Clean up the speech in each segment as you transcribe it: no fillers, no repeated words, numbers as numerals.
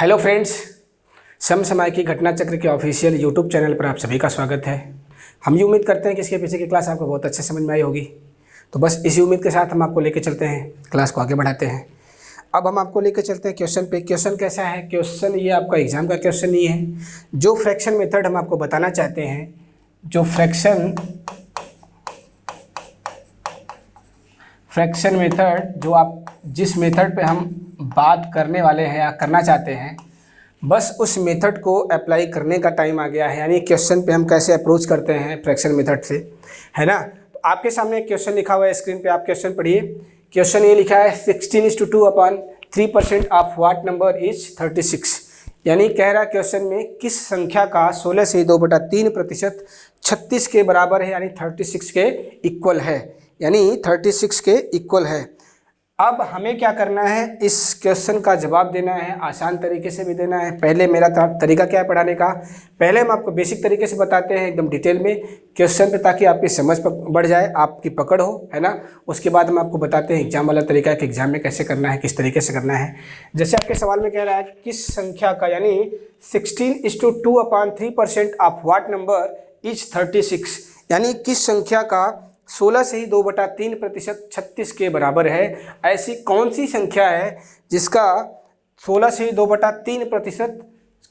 Hello friends, समसमय की घटना चक्र के ऑफिशियल यूट्यूब चैनल पर आप सभी का स्वागत है। हम ये उम्मीद करते हैं कि इसके पीछे की क्लास आपको बहुत अच्छे समझ में आई होगी। तो बस इसी उम्मीद के साथ हम आपको लेके चलते हैं, क्लास को आगे बढ़ाते हैं। अब हम आपको लेके चलते हैं क्वेश्चन पे। क्वेश्चन कैसा है? क्वेश्चन ये आपका एग्जाम का क्वेश्चन नहीं है। जो फ्रैक्शन मेथड हम आपको बताना चाहते हैं, जो फ्रैक्शन मेथड जो आप जिस मेथड पे हम बात करने वाले हैं या करना चाहते हैं, बस उस मेथड को अप्लाई करने का टाइम आ गया है। यानी क्वेश्चन पे हम कैसे अप्रोच करते हैं फ्रैक्शन मेथड से, है ना। तो आपके सामने एक क्वेश्चन लिखा हुआ है स्क्रीन पे, आप क्वेश्चन पढ़िए। क्वेश्चन ये लिखा है 16:2/3% ऑफ व्हाट नंबर इज 36। यानी कह रहा है क्वेश्चन में किस संख्या का 16/2/3% 36 के बराबर है, यानी 36 के इक्वल है, यानी 36 के इक्वल है। अब हमें क्या करना है, इस क्वेश्चन का जवाब देना है। आसान तरीके से भी देना है। पहले मेरा तरीका क्या है पढ़ाने का, पहले हम आपको बेसिक तरीके से बताते हैं एकदम डिटेल में क्वेश्चन पे, ताकि आपकी समझ बढ़ जाए, आपकी पकड़ हो, है ना। उसके बाद हम आपको बताते हैं एग्जाम वाला तरीका कि एग्जाम में कैसे करना है, किस तरीके से करना है। जैसे आपके सवाल में कह रहा है किस संख्या का, यानी 16:2/3% ऑफ व्हाट नंबर इज 36, यानी किस संख्या का 16/2/3% 36 के बराबर है। ऐसी कौन सी संख्या है जिसका 16/2/3%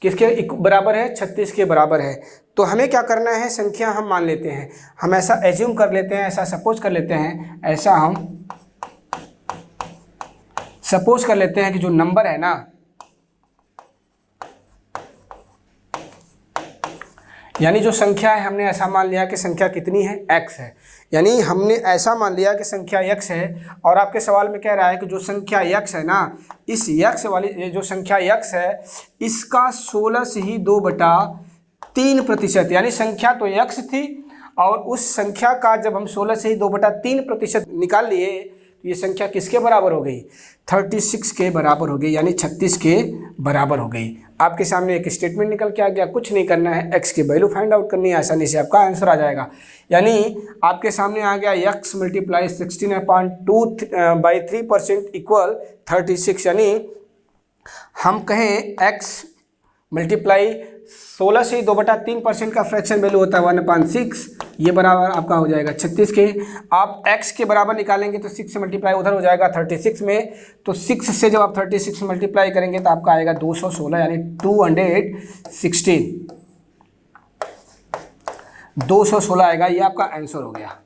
किसके बराबर है? 36 के बराबर है। तो हमें क्या करना है, संख्या हम मान लेते हैं, हम ऐसा एज्यूम कर लेते हैं, ऐसा सपोज कर लेते हैं, ऐसा हम सपोज कर लेते हैं कि जो नंबर है ना, यानी जो संख्या है, हमने ऐसा मान लिया कि संख्या कितनी है? x है। यानी हमने ऐसा मान लिया कि संख्या x है, और आपके सवाल में कह रहा है कि जो संख्या x है ना, इस x वाली जो संख्या x है, इसका 16/2/3%, यानी संख्या तो x थी, और उस संख्या का जब हम 16/2/3% निकाल लिए तो ये संख्या किसके बराबर हो गई? 36 के बराबर हो गई, यानी 36 के बराबर हो गई। आपके सामने एक स्टेटमेंट निकल के आ गया। कुछ नहीं करना है, x की वैल्यू फाइंड आउट करनी है, आसानी से आपका आंसर आ जाएगा। यानी आपके सामने आ गया x × 16/2/3% इक्वल 36। यानी हम कहें x मल्टीप्लाई 16/2/3% का फ्रैक्शन वैल्यू होता है 1/6, ये बराबर आपका हो जाएगा 36 के। आप x के बराबर निकालेंगे तो 6 से मल्टीप्लाई उधर हो जाएगा 36 में, तो 6 से जब आप 36 मल्टीप्लाई करेंगे तो आपका आएगा 216, यानी 216 आएगा। ये आपका आंसर हो गया।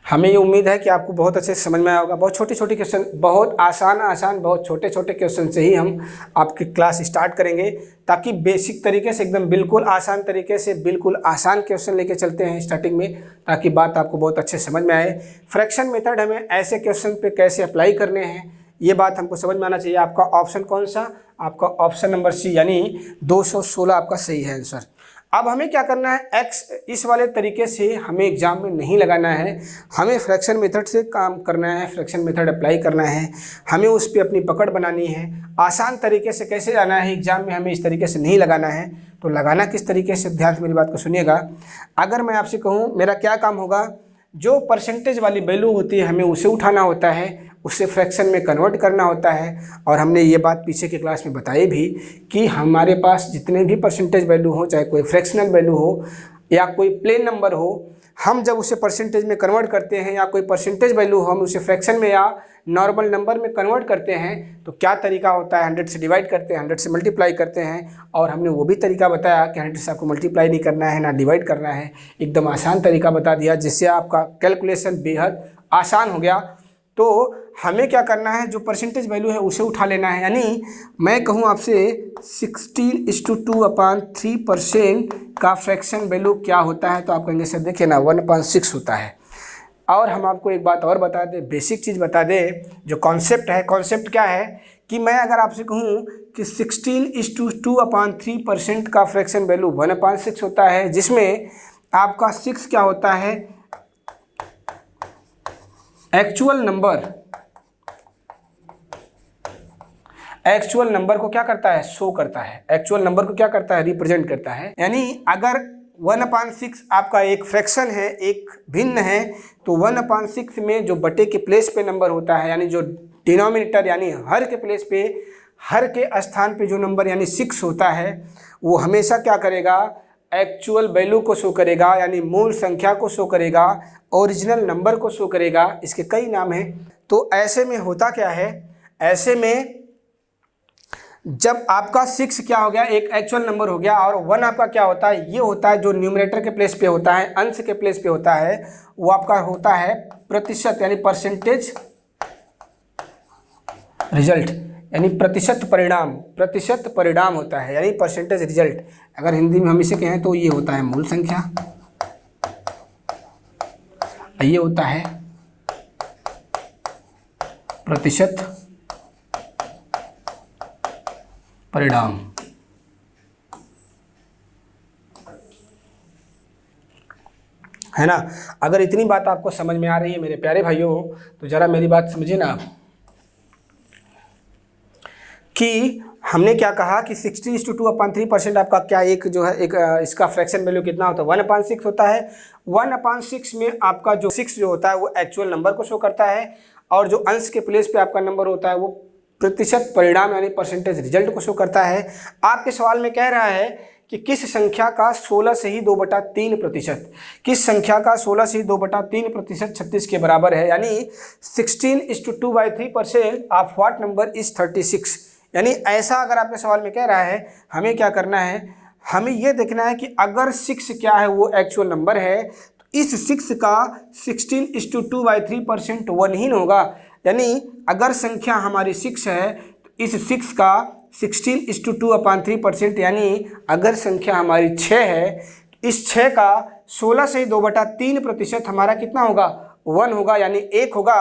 हमें ये उम्मीद है कि आपको बहुत अच्छे से समझ में आया होगा। बहुत छोटे छोटे क्वेश्चन, बहुत आसान बहुत छोटे छोटे क्वेश्चन से ही हम आपकी क्लास स्टार्ट करेंगे, ताकि बेसिक तरीके से एकदम बिल्कुल आसान तरीके से बिल्कुल आसान क्वेश्चन लेके चलते हैं स्टार्टिंग में, ताकि बात आपको बहुत अच्छे समझ में आए। फ्रैक्शन मेथड हमें ऐसे क्वेश्चन पे कैसे अप्लाई करने हैं, ये बात हमको समझ में आना चाहिए। आपका ऑप्शन कौन सा? आपका ऑप्शन नंबर सी, यानी 216 आपका सही है आंसर। अब हमें क्या करना है, x इस वाले तरीके से हमें एग्जाम में नहीं लगाना है, हमें फ्रैक्शन मेथड से काम करना है, फ्रैक्शन मेथड अप्लाई करना है, हमें उस पर अपनी पकड़ बनानी है। आसान तरीके से कैसे जाना है एग्जाम में, हमें इस तरीके से नहीं लगाना है। तो लगाना किस तरीके से, ध्यान से मेरी बात को सुनिएगा। अगर मैं आपसे कहूँ मेरा क्या काम होगा, जो परसेंटेज वाली वैल्यू होती है हमें उसे उठाना होता है, उससे फ्रैक्शन में कन्वर्ट करना होता है। और हमने ये बात पीछे की क्लास में बताई भी कि हमारे पास जितने भी परसेंटेज वैल्यू हो, चाहे कोई फ्रैक्शनल वैल्यू हो या कोई प्लेन नंबर हो, हम जब उसे परसेंटेज में कन्वर्ट करते हैं, या कोई परसेंटेज वैल्यू हम उसे फ्रैक्शन में या नॉर्मल नंबर में कन्वर्ट करते हैं, तो क्या तरीका होता है, 100 से डिवाइड करते हैं, 100 से मल्टीप्लाई करते हैं। और हमने वो भी तरीका बताया कि 100 से आपको मल्टीप्लाई नहीं करना है, ना डिवाइड करना है, एकदम आसान तरीका बता दिया, जिससे आपका कैलकुलेशन बेहद आसान हो गया। तो हमें क्या करना है, जो परसेंटेज वैल्यू है उसे उठा लेना है। यानी मैं कहूँ आपसे 16:2/3% का फ्रैक्शन वैल्यू क्या होता है, तो आप कहेंगे सर देखिए ना 1/6 होता है। और हम आपको एक बात और बता दें, बेसिक चीज़ बता दें, जो कॉन्सेप्ट है, कॉन्सेप्ट क्या है कि मैं अगर आपसे कहूँ कि 16:2/3% का फ्रैक्शन वैल्यू 1/6 होता है, जिसमें आपका 6 क्या होता है, एक्चुअल नंबर को क्या करता है, शो करता है, एक्चुअल नंबर को क्या करता है, रिप्रेजेंट करता है। यानी अगर 1/6 आपका एक फ्रैक्शन है, एक भिन्न है, तो 1/6 में जो बटे के प्लेस पे नंबर होता है, यानी जो डिनोमिनेटर यानी हर के प्लेस पे हर के स्थान पे जो नंबर यानी 6 होता है वो हमेशा क्या करेगा, एक्चुअल वैल्यू को शो करेगा, यानी मूल संख्या को शो करेगा, ओरिजिनल नंबर को शो करेगा। इसके कई नाम हैं। तो ऐसे में होता क्या है, ऐसे में जब आपका 6 क्या हो गया, एक एक्चुअल नंबर हो गया, और 1 आपका क्या होता है, ये होता है जो न्यूमरेटर के प्लेस पे होता है, अंश के प्लेस पे होता है, वो आपका होता है प्रतिशत यानी परसेंटेज रिजल्ट, यानी प्रतिशत परिणाम होता है, यानी परसेंटेज रिजल्ट। अगर हिंदी में हम इसे कहें तो ये होता है मूल संख्या, ये होता है प्रतिशत परिणाम। है ना। अगर इतनी बात आपको समझ में आ रही है मेरे प्यारे भाइयों, तो जरा मेरी बात समझिए ना आप, कि हमने क्या कहा कि 60:2/3% आपका क्या एक जो है एक इसका फ्रैक्शन वैल्यू कितना होता है, 1/6 होता है। 1/6 में आपका जो 6 जो होता है वो एक्चुअल नंबर को शो करता है, और जो अंश के प्लेस पे आपका नंबर होता है वो प्रतिशत परिणाम यानी परसेंटेज रिजल्ट को शो करता है। आपके सवाल में कह रहा है कि किस संख्या का 16 से ही 2/3%, किस संख्या का 16 से ही 2/3% 36 के बराबर है, यानी 16:2/3% ऑफ व्हाट नंबर इज 36। यानी ऐसा अगर आपके सवाल में कह रहा है, हमें क्या करना है, हमें यह देखना है कि अगर 6 क्या है वो एक्चुअल नंबर है, तो इस 6 का 16:2/3% 1 ही होगा। यानी अगर संख्या हमारी 6 है तो इस 6 का 16:2/3%, यानी अगर संख्या हमारी 6 है तो इस 6 का 16 से 2/3% हमारा कितना होगा, 1 होगा, यानी 1 होगा।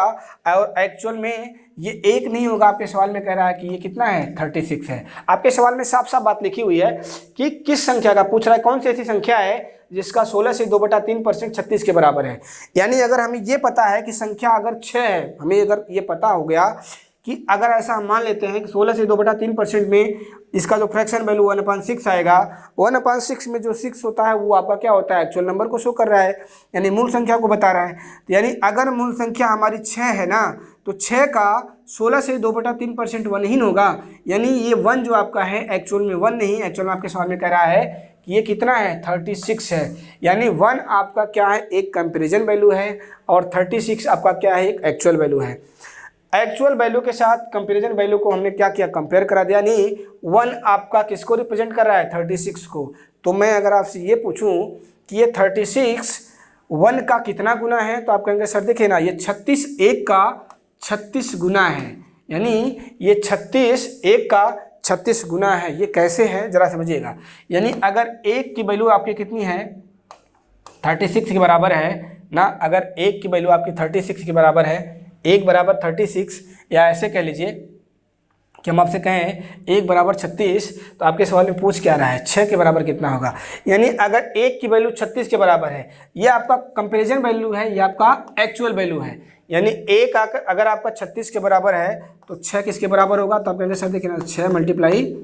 और एक्चुअल में ये 1 नहीं होगा। आपके सवाल में कह रहा है कि ये कितना है, 36 है। आपके सवाल में साफ साफ बात लिखी हुई है कि किस संख्या का पूछ रहा है, कौन सी ऐसी संख्या है जिसका 16 से 2/3% 36 के बराबर है। यानी अगर हमें ये पता है कि संख्या अगर 6 है, हमें अगर ये पता हो गया कि अगर ऐसा हम मान लेते हैं कि 16 से 2/3% में इसका जो फ्रैक्शन वैल्यू 1/6 आएगा, 1/6 में जो 6 होता है वो आपका क्या होता है, एक्चुअल नंबर को शो कर रहा है, यानी मूल संख्या को बता रहा है। तो यानी अगर मूल संख्या हमारी 6 है ना, तो 6 का 16 से 2/3% 1 ही होगा। यानी ये 1 जो आपका है एक्चुअल में 1 नहीं, एक्चुअल में आपके सवाल में कह रहा है कि ये कितना है, 36 है। यानी 1 आपका क्या है, एक कंपेरिजन वैल्यू है, और 36 आपका क्या है, एक एक्चुअल वैल्यू है। एक्चुअल वैल्यू के साथ कंपैरिजन वैल्यू को हमने क्या किया, कंपेयर करा दिया। यानी 1 आपका किसको रिप्रेजेंट कर रहा है, 36 को। तो मैं अगर आपसे ये पूछूं कि ये 36 1 का कितना गुना है, तो आप कहेंगे सर देखिए ना, ये 36 1 का 36 गुना है। यानी ये 36 1 का 36 गुना है। ये कैसे है जरा समझिएगा। यानी अगर 1 की वैल्यू आपकी कितनी है, 36 के बराबर है ना, अगर 1 की वैल्यू आपकी 36 के बराबर है, 1 बराबर 36, या ऐसे कह लीजिए कि हम आपसे कहें 1 बराबर 36, तो आपके सवाल में पूछ क्या रहा है, 6 के बराबर कितना होगा। यानी अगर 1 की वैल्यू 36 के बराबर है, ये आपका कंपैरिजन वैल्यू है, ये आपका एक्चुअल वैल्यू है। यानी 1 आकर अगर आपका 36 के बराबर है तो 6 किसके बराबर होगा, तो आप कहेंगे सर देखिए ना, 6 ×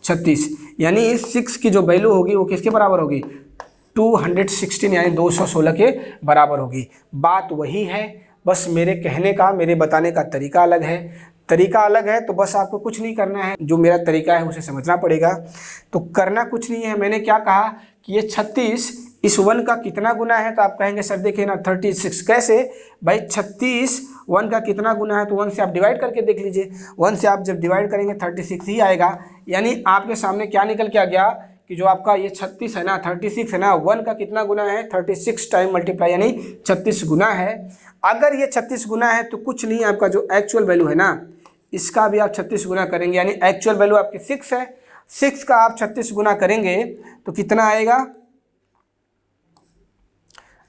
36, यानी 6 की जो वैल्यू होगी वो किसके बराबर होगी, 216 यानी 216 के बराबर होगी। बात वही है, बस मेरे कहने का, मेरे बताने का तरीका अलग है। तरीका अलग है तो बस आपको कुछ नहीं करना है, जो मेरा तरीका है उसे समझना पड़ेगा। तो करना कुछ नहीं है, मैंने क्या कहा कि ये 36 इस 1 का कितना गुना है, तो आप कहेंगे सर देखिए ना 36। कैसे भाई, 36 1 का कितना गुना है, तो 1 से आप डिवाइड करके देख लीजिए। 1 से आप जब डिवाइड करेंगे 36 ही आएगा। यानी आपके सामने क्या निकल के आ गया कि जो आपका ये 36 है ना, 36 है ना, 1 का कितना गुना है, 36 टाइम मल्टीप्लाई, यानी 36 गुना है। अगर ये 36 गुना है तो कुछ नहीं, आपका जो एक्चुअल वैल्यू है ना, इसका भी आप 36 गुना करेंगे। यानी एक्चुअल वैल्यू आपकी 6 है, 6 का आप 36 गुना करेंगे तो कितना आएगा,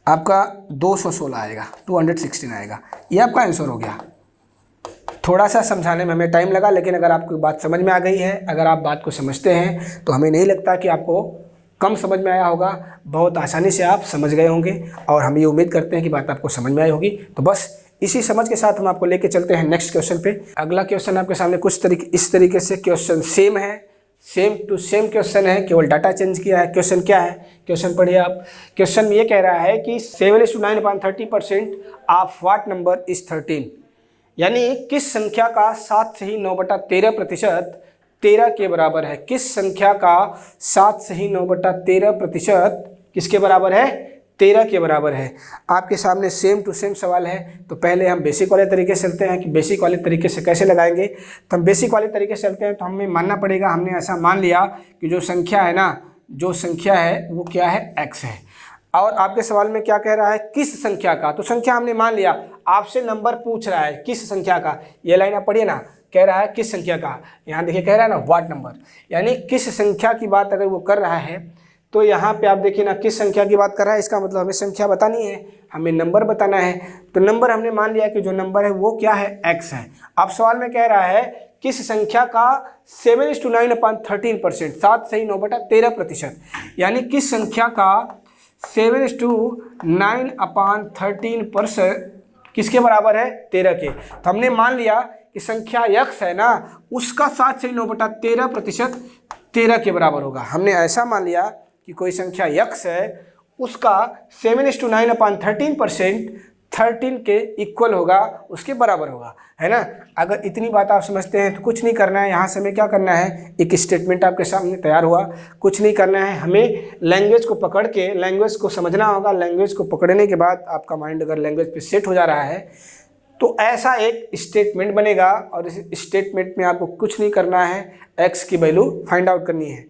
आपका 216 आएगा, 216 आएगा। ये आपका आंसर हो गया। थोड़ा सा समझाने में हमें टाइम लगा, लेकिन अगर आपको बात समझ में आ गई है, अगर आप बात को समझते हैं, तो हमें नहीं लगता कि आपको कम समझ में आया होगा। बहुत आसानी से आप समझ गए होंगे, और हम ये उम्मीद करते हैं कि बात आपको समझ में आई होगी। तो बस इसी समझ के साथ हम आपको लेके चलते हैं नेक्स्ट क्वेश्चन पे। अगला क्वेश्चन आपके सामने कुछ इस तरीके से क्वेश्चन सेम है, सेम टू सेम क्वेश्चन है, केवल डाटा चेंज किया है। क्वेश्चन क्या है, क्वेश्चन पढ़िए आप। क्वेश्चन में ये कह रहा है कि 7:9/30% ऑफ व्हाट नंबर इज 13। यानी किस संख्या का 7 से ही 9/13% 13 के बराबर है। किस संख्या का 7 से ही 9/13% किसके बराबर है? 13 के बराबर है। आपके सामने सेम टू सेम सवाल है। तो पहले हम बेसिक वाले तरीके से चलते हैं कि बेसिक वाले तरीके से कैसे लगाएंगे। तो हम बेसिक वाले तरीके से चलते हैं। तो हमें मानना पड़ेगा, हमने ऐसा मान लिया कि जो संख्या है ना, जो संख्या है वो क्या है? x है। और आपके सवाल में क्या कह रहा है? किस संख्या का। तो संख्या हमने मान लिया, आपसे नंबर पूछ रहा है किस संख्या का। ये लाइन आप पढ़िए ना, कह रहा है किस संख्या का। यहाँ देखिए कह रहा है ना व्हाट नंबर, यानी किस संख्या की बात अगर वो कर रहा है तो यहाँ पे आप देखिए ना किस संख्या की बात कर रहा है, इसका मतलब हमें संख्या बतानी है, हमें नंबर बताना है। तो नंबर हमने मान लिया कि जो नंबर है वो क्या है? x है। अब सवाल में कह रहा है किस संख्या का 7:9/13%, 7 से ही 9/13%, यानी किस संख्या का 7:9/13% किसके बराबर है? 13 के। तो हमने मान लिया कि संख्या x है ना, उसका 7 से 9/13% 13 के बराबर होगा। हमने ऐसा मान लिया कि कोई संख्या x है, उसका 7:9/13% 13 के इक्वल होगा, उसके बराबर होगा, है ना। अगर इतनी बात आप समझते हैं तो कुछ नहीं करना है। यहाँ से हमें क्या करना है? एक स्टेटमेंट आपके सामने तैयार हुआ, कुछ नहीं करना है, हमें लैंग्वेज को पकड़ के लैंग्वेज को समझना होगा। लैंग्वेज को पकड़ने के बाद आपका माइंड अगर लैंग्वेज पे सेट हो जा रहा है तो ऐसा एक स्टेटमेंट बनेगा, और इस स्टेटमेंट में आपको कुछ नहीं करना है, x की वैल्यू फाइंड आउट करनी है।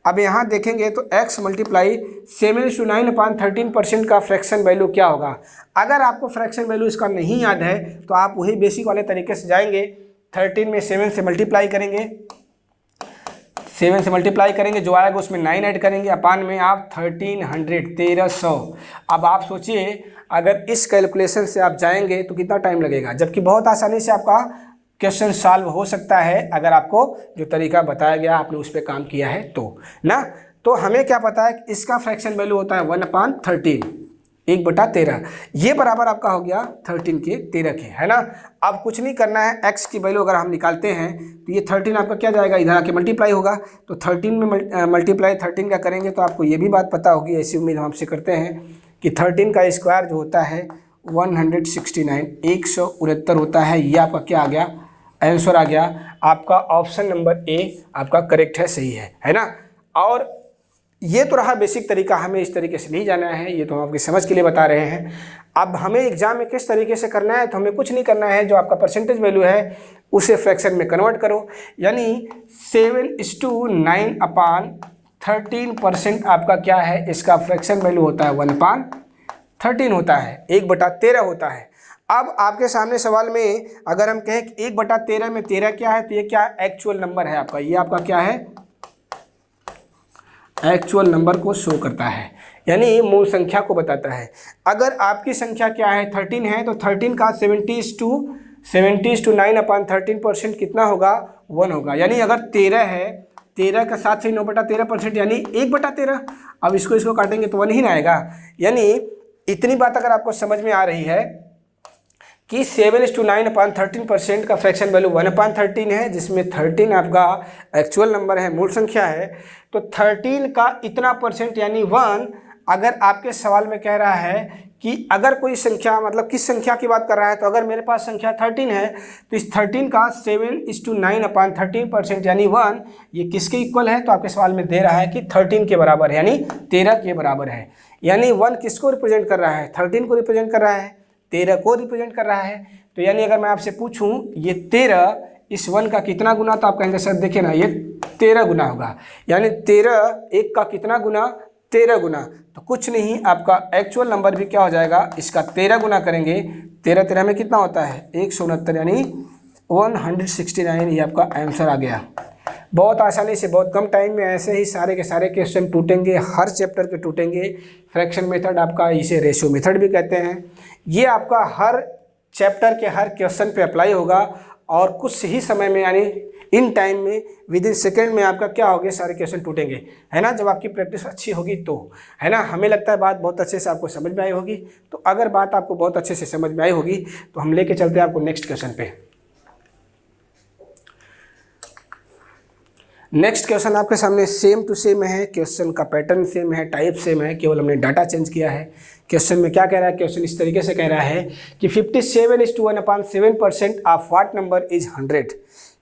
अब यहाँ देखेंगे तो x मल्टीप्लाई 7:9/13% का फ्रैक्शन वैल्यू क्या होगा। अगर आपको फ्रैक्शन वैल्यू इसका नहीं याद है तो आप वही बेसिक वाले तरीके से जाएंगे। 13 में 7 से मल्टीप्लाई करेंगे, 7 से मल्टीप्लाई करेंगे, जो आएगा उसमें 9 ऐड करेंगे, अपान में आप 1300। अब आप सोचिए अगर इस कैलकुलेशन से आप जाएंगे तो कितना टाइम लगेगा, जबकि बहुत आसानी से आपका क्वेश्चन सॉल्व हो सकता है अगर आपको जो तरीका बताया गया आपने उस पर काम किया है तो ना। तो हमें क्या पता है कि इसका फ्रैक्शन वैल्यू होता है 1/13, 1/13। ये बराबर आपका हो गया 13 के 13 के, है ना। अब कुछ नहीं करना है, x की वैल्यू अगर हम निकालते हैं तो ये 13 आपका क्या जाएगा? इधर आके मल्टीप्लाई होगा। तो 13 में मल्टीप्लाई 13 का करेंगे तो आपको ये भी बात पता होगी, ऐसी उम्मीद हम आपसे करते हैं कि 13 का स्क्वायर जो होता है 169, 169 होता है। ये आपका क्या आ गया? आंसर आ गया। आपका ऑप्शन नंबर ए आपका करेक्ट है, सही है ना। और ये तो रहा बेसिक तरीका, हमें इस तरीके से नहीं जाना है, ये तो हम आपकी समझ के लिए बता रहे हैं। अब हमें एग्जाम में किस तरीके से करना है, तो हमें कुछ नहीं करना है, जो आपका परसेंटेज वैल्यू है उसे फ्रैक्शन में कन्वर्ट करो, यानी 7:9/13% आपका क्या है? इसका फ्रैक्शन वैल्यू होता है 1/13 होता है, 1/13 होता है। अब आपके सामने सवाल में अगर हम कहें कि 1/13 में 13 क्या है, तो ये क्या एक्चुअल नंबर है आपका, ये आपका क्या है? एक्चुअल नंबर को शो करता है, यानी मूल संख्या को बताता है। अगर आपकी संख्या क्या है? 13 है, तो 13 का 70:9/13% कितना होगा? 1 होगा। यानी अगर 13 है, 13 का 7 से 9/13% यानी 1/13। अब इसको काटेंगे तो 1 ही ना आएगा। यानी इतनी बात अगर आपको समझ में आ रही है कि 7:9/13% का फ्रैक्शन वैल्यू 1/13 है, जिसमें 13 आपका एक्चुअल नंबर है, मूल संख्या है। तो 13 का इतना परसेंट यानी 1, अगर आपके सवाल में कह रहा है कि अगर कोई संख्या, मतलब किस संख्या की बात कर रहा है, तो अगर मेरे पास संख्या 13 है तो इस 13 का 7:9/13% यानी 1, ये किसके इक्वल है? तो आपके सवाल में दे रहा है कि 13 के बराबर है, यानी 13 के बराबर है। यानी 1 किसको रिप्रेजेंट कर रहा है? 13 को रिप्रेजेंट कर रहा है, 13 को रिप्रेजेंट कर रहा है। तो यानी अगर मैं आपसे पूछूं ये 13 इस 1 का कितना गुना, तो आप कहेंगे सर देखिए ना ये 13 गुना होगा। यानी 13 1 का कितना गुना? 13 गुना। तो कुछ नहीं, आपका एक्चुअल नंबर भी क्या हो जाएगा? इसका 13 गुना करेंगे, 13 में कितना होता है? 169, यानी 169। ये आपका आंसर आ गया। बहुत आसानी से, बहुत कम टाइम में ऐसे ही सारे के सारे क्वेश्चन टूटेंगे, हर चैप्टर के टूटेंगे। फ्रैक्शन मेथड आपका, इसे रेशियो मेथड भी कहते हैं। ये आपका हर चैप्टर के हर क्वेश्चन पे अप्लाई होगा, और कुछ ही समय में यानी इन टाइम में, विद इन सेकेंड में आपका क्या होगा? सारे क्वेश्चन टूटेंगे, है ना। जब आपकी प्रैक्टिस अच्छी होगी तो, है ना। हमें लगता है बात बहुत अच्छे से आपको समझ में आई होगी। तो अगर बात आपको बहुत अच्छे से समझ में आई होगी तो हम लेके चलते हैं आपको नेक्स्ट क्वेश्चन पे। नेक्स्ट क्वेश्चन आपके सामने सेम टू सेम है, क्वेश्चन का पैटर्न सेम है, टाइप सेम है, केवल हमने डाटा चेंज किया है। क्वेश्चन में क्या कह रहा है? क्वेश्चन इस तरीके से कह रहा है कि 57 is to 1/7% of what number is 100।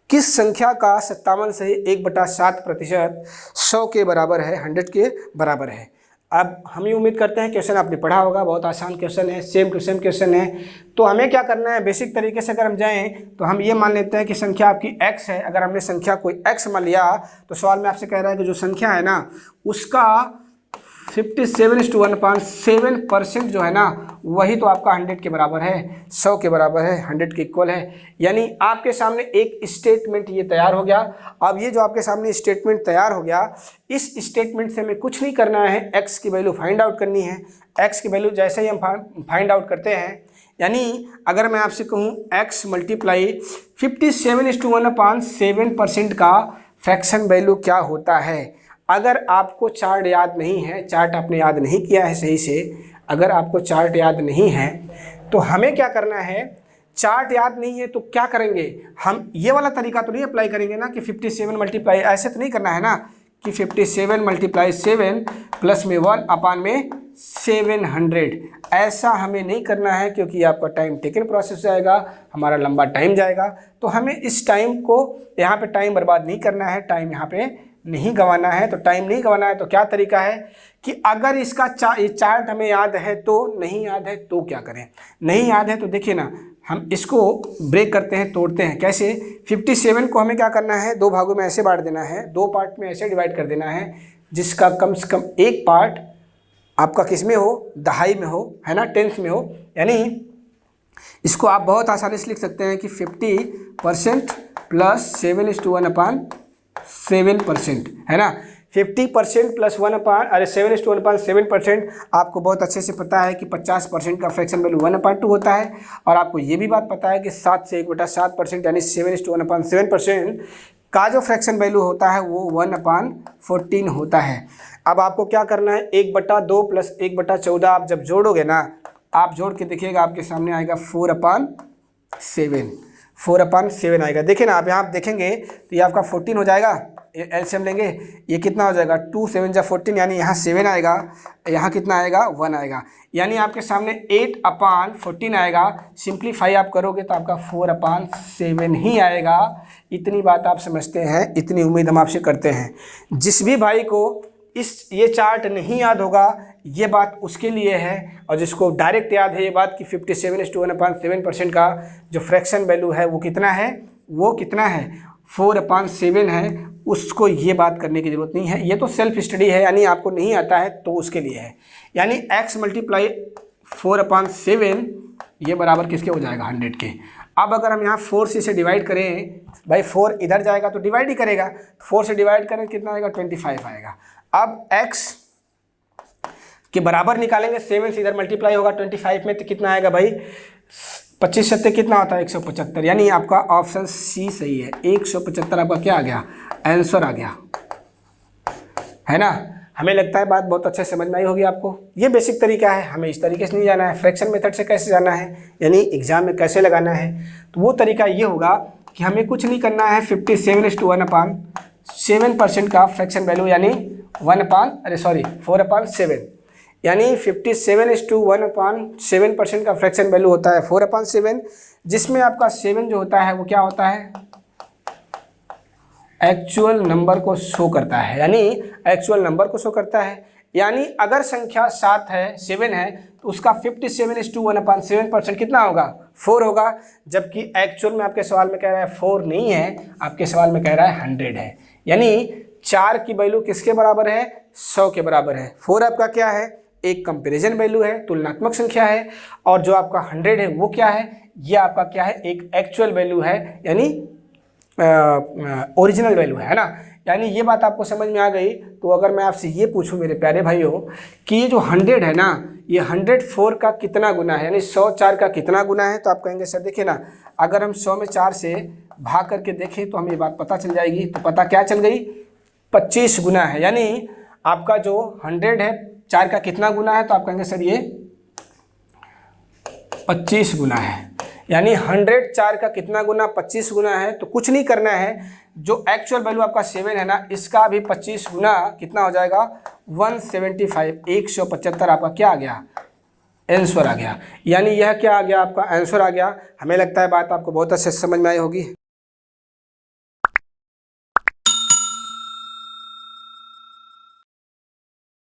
किस संख्या का 57 से 1/7% 100 के बराबर है, 100 के बराबर है। अब हम ये उम्मीद करते हैं क्वेश्चन आपने पढ़ा होगा, बहुत आसान क्वेश्चन है, सेम टू सेम क्वेश्चन है। तो हमें क्या करना है, बेसिक तरीके से अगर हम जाएं तो हम ये मान लेते हैं कि संख्या आपकी x है। अगर हमने संख्या कोई x मान लिया तो सवाल में आपसे कह रहा है कि जो संख्या है ना उसका 57:1/7% जो है ना वही तो आपका 100 के बराबर है, 100 के बराबर है, 100 के इक्वल है। यानी आपके सामने एक स्टेटमेंट ये तैयार हो गया। अब ये जो आपके सामने स्टेटमेंट तैयार हो गया, इस स्टेटमेंट से हमें कुछ नहीं करना है, x की वैल्यू फाइंड आउट करनी है। x की वैल्यू जैसे ही हम फाइंड आउट करते हैं, यानी अगर मैं आपसे कहूँ x मल्टीप्लाई 57:1/7% का फ्रैक्शन वैल्यू क्या होता है। अगर आपको चार्ट याद नहीं है, चार्ट आपने याद नहीं किया है सही से, अगर आपको चार्ट याद नहीं है तो हमें क्या करना है, चार्ट याद नहीं है तो क्या करेंगे हम, ये वाला तरीका तो नहीं अप्लाई करेंगे ना कि 57 मल्टीप्लाई, ऐसे तो नहीं करना है ना कि 57 मल्टीप्लाई 7 प्लस में 1/700, ऐसा हमें नहीं करना है क्योंकि आपका टाइम टेकन प्रोसेस जाएगा, हमारा लंबा टाइम जाएगा। तो हमें इस टाइम को यहाँ पे टाइम बर्बाद नहीं करना है, टाइम यहाँ पे नहीं गंवाना है। तो टाइम नहीं गंवाना है तो क्या तरीका है कि अगर इसका चार्ट हमें याद है तो, नहीं याद है तो क्या करें, नहीं याद है तो देखिए ना हम इसको ब्रेक करते हैं, तोड़ते हैं। कैसे, 57 को हमें क्या करना है, 2 भागों में ऐसे बांट देना है, 2 पार्ट में ऐसे डिवाइड कर देना है जिसका कम से कम एक पार्ट आपका किस में हो, दहाई में हो, है ना, 10th में हो। यानी इसको आप बहुत आसानी से लिख सकते हैं कि 50% प्लस 7:1/7%, है ना। 50% प्लस 7:1/7%, आपको बहुत अच्छे से पता है कि 50% का फ्रैक्शन वैल्यू 1/2 होता है। और आपको ये भी बात पता है कि 7 से 1/7% यानी 7:1/7% का जो फ्रैक्शन वैल्यू होता है वो 1/14 होता है। अब आपको क्या करना है, 1/2 प्लस 1/14 आप जब जोड़ोगे ना, आप जोड़ के देखिएगा आपके सामने आएगा 4/7 आएगा। देखिए ना, आप यहाँ देखेंगे तो ये आपका 14 हो जाएगा, एलसीएम लेंगे, ये कितना हो जाएगा 2 7 जा 14, यानी यहाँ 7 आएगा, यहाँ कितना आएगा 1 आएगा, यानी आपके सामने 8/14 आएगा। सिंप्लीफाई आप करोगे तो आपका 4/7 ही आएगा। इतनी बात आप समझते हैं, इतनी उम्मीद हम आपसे करते हैं। जिस भी भाई को ये चार्ट नहीं याद होगा ये बात उसके लिए है, और जिसको डायरेक्ट याद है ये बात कि 57:1/7% का जो फ्रैक्शन वैल्यू है वो कितना है, 4/7 है, उसको ये बात करने की ज़रूरत नहीं है। ये तो सेल्फ स्टडी है, यानी आपको नहीं आता है तो उसके लिए है। यानी x मल्टीप्लाई 4/7 ये बराबर किसके हो जाएगा, 100 के। अब अगर हम यहाँ 4 से इसे डिवाइड करें, भाई 4 इधर जाएगा तो डिवाइड ही करेगा, 4 से डिवाइड करें कितना आएगा, 25 आएगा। अब x के बराबर निकालेंगे, 7 से इधर मल्टीप्लाई होगा 25 में तो कितना आएगा भाई, 25 सत्ते कितना होता है 175, यानी आपका ऑप्शन सी सही है। 175 आपका क्या आ गया, आंसर आ गया, है ना। हमें लगता है बात बहुत अच्छे समझ में आई होगी आपको। ये बेसिक तरीका है, हमें इस तरीके से नहीं जाना है, फ्रैक्शन मेथड से कैसे जाना है, यानी एग्जाम में कैसे लगाना है। तो वो तरीका ये होगा कि हमें कुछ नहीं करना है, 57:1/7% का फ्रैक्शन वैल्यू यानी 4/7, यानी 57:1/7% का फ्रैक्शन वैल्यू होता है 4/7, जिसमें आपका 7 जो होता है वो क्या होता है, एक्चुअल नंबर को शो करता है, यानी एक्चुअल नंबर को शो करता है। यानी अगर संख्या 7 है, 7 है, तो उसका 57:1/7% कितना होगा, 4 होगा। जबकि एक्चुअल में आपके सवाल में कह रहा है 4 नहीं है, आपके सवाल में कह रहा है 100 है। यानी 4 की वैल्यू किसके बराबर है, 100 के बराबर है। 4 आपका क्या है, एक कंपैरिजन वैल्यू है, तुलनात्मक संख्या है। और जो आपका 100 है वो क्या है, ये आपका क्या है, एक एक्चुअल वैल्यू है, यानी ओरिजिनल वैल्यू है ना। यानी ये बात आपको समझ में आ गई। तो अगर मैं आपसे ये पूछूं मेरे प्यारे भाइयों कि ये जो 100 है ना, ये 104 का कितना गुना है, यानी 100 4 का कितना गुना है, तो आप कहेंगे सर देखिए ना, अगर हम 100 में 4 से भाग करके देखें तो हमें ये बात पता चल जाएगी। तो पता क्या चल गई, 25 गुना है। यानी आपका जो 100 है 4 का कितना गुना है, तो आप कहेंगे सर ये 25 गुना है। यानी 100 4 का कितना गुना, 25 गुना है। तो कुछ नहीं करना है, जो एक्चुअल वैल्यू आपका 7 है ना, इसका भी 25 गुना कितना हो जाएगा, 175, 175 आपका क्या आ गया, आंसर आ गया। यानी यह क्या आ गया, आपका आंसर आ गया। हमें लगता है बात आपको बहुत अच्छे से समझ में आई होगी।